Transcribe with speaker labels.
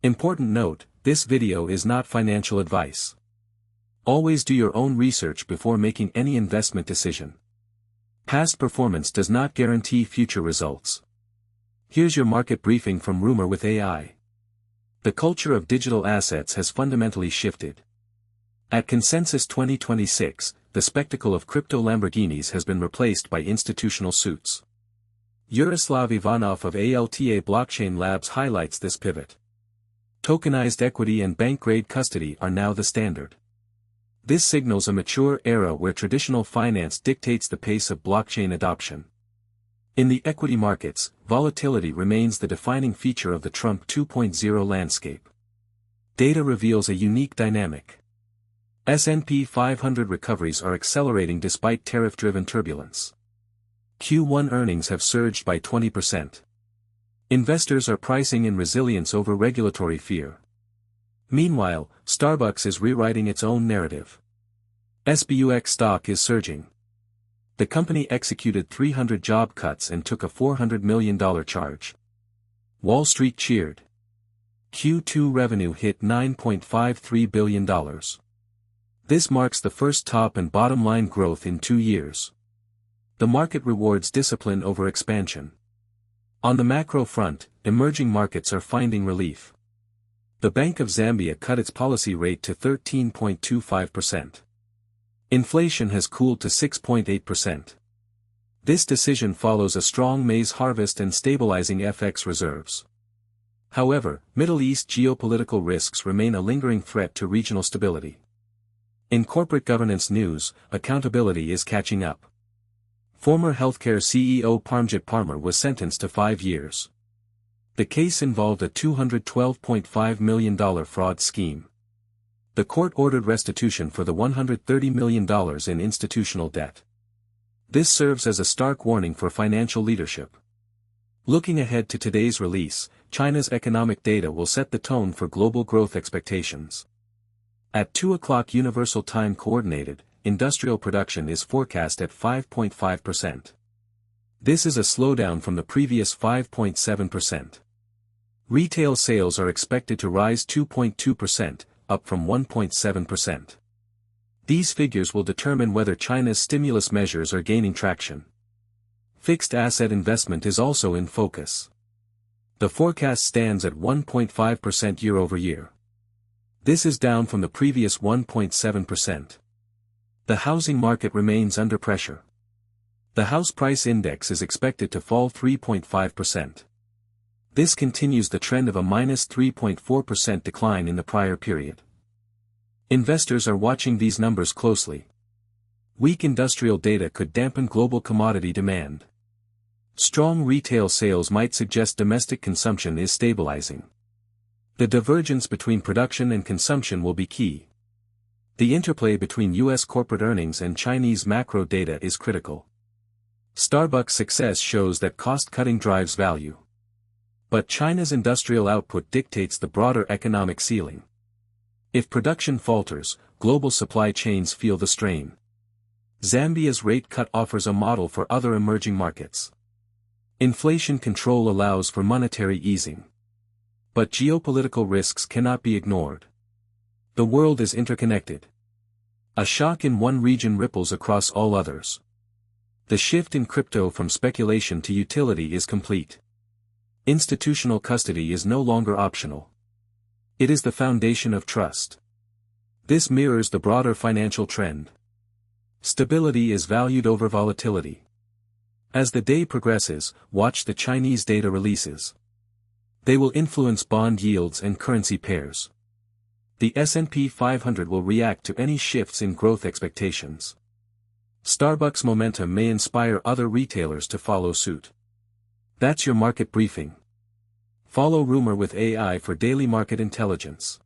Speaker 1: Important note, this video is not financial advice. Always do your own research before making any investment decision. Past performance does not guarantee future results. Here's your market briefing from Rumour with AI. The culture of digital assets has fundamentally shifted. At Consensus 2026, the spectacle of crypto Lamborghinis has been replaced by institutional suits. Yaroslav Ivanov of Alta Blockchain Labs highlights this pivot. Tokenized equity and bank-grade custody are now the standard. This signals a mature era where traditional finance dictates the pace of blockchain adoption. In the equity markets, volatility remains the defining feature of the Trump 2.0 landscape. Data reveals a unique dynamic. S&P 500 recoveries are accelerating despite tariff-driven turbulence. Q1 earnings have surged by 20%. Investors are pricing in resilience over regulatory fear. Meanwhile, Starbucks is rewriting its own narrative. SBUX stock is surging. The company executed 300 job cuts and took a $400 million charge. Wall Street cheered. Q2 revenue hit $9.53 billion. This marks the first top and bottom line growth in 2 years. The market rewards discipline over expansion. On the macro front, emerging markets are finding relief. The Bank of Zambia cut its policy rate to 13.25%. Inflation has cooled to 6.8%. This decision follows a strong maize harvest and stabilizing FX reserves. However, Middle East geopolitical risks remain a lingering threat to regional stability. In corporate governance news, accountability is catching up. Former healthcare CEO Parmjit Parmar was sentenced to 5 years. The case involved a $212.5 million fraud scheme. The court ordered restitution for the $130 million in institutional debt. This serves as a stark warning for financial leadership. Looking ahead to today's release, China's economic data will set the tone for global growth expectations. At 2 o'clock Universal Time Coordinated, industrial production is forecast at 5.5%. This is a slowdown from the previous 5.7%. Retail sales are expected to rise 2.2%, up from 1.7%. These figures will determine whether China's stimulus measures are gaining traction. Fixed asset investment is also in focus. The forecast stands at 1.5% year-over-year. This is down from the previous 1.7%. The housing market remains under pressure. The house price index is expected to fall 3.5%. This continues the trend of a -3.4% decline in the prior period. Investors are watching these numbers closely. Weak industrial data could dampen global commodity demand. Strong retail sales might suggest domestic consumption is stabilizing. The divergence between production and consumption will be key. The interplay between U.S. corporate earnings and Chinese macro data is critical. Starbucks' success shows that cost-cutting drives value. But China's industrial output dictates the broader economic ceiling. If production falters, global supply chains feel the strain. Zambia's rate cut offers a model for other emerging markets. Inflation control allows for monetary easing. But geopolitical risks cannot be ignored. The world is interconnected. A shock in one region ripples across all others. The shift in crypto from speculation to utility is complete. Institutional custody is no longer optional. It is the foundation of trust. This mirrors the broader financial trend. Stability is valued over volatility. As the day progresses, watch the Chinese data releases. They will influence bond yields and currency pairs. The S&P 500 will react to any shifts in growth expectations. Starbucks' momentum may inspire other retailers to follow suit. That's your market briefing. Follow Rumour with AI for daily market intelligence.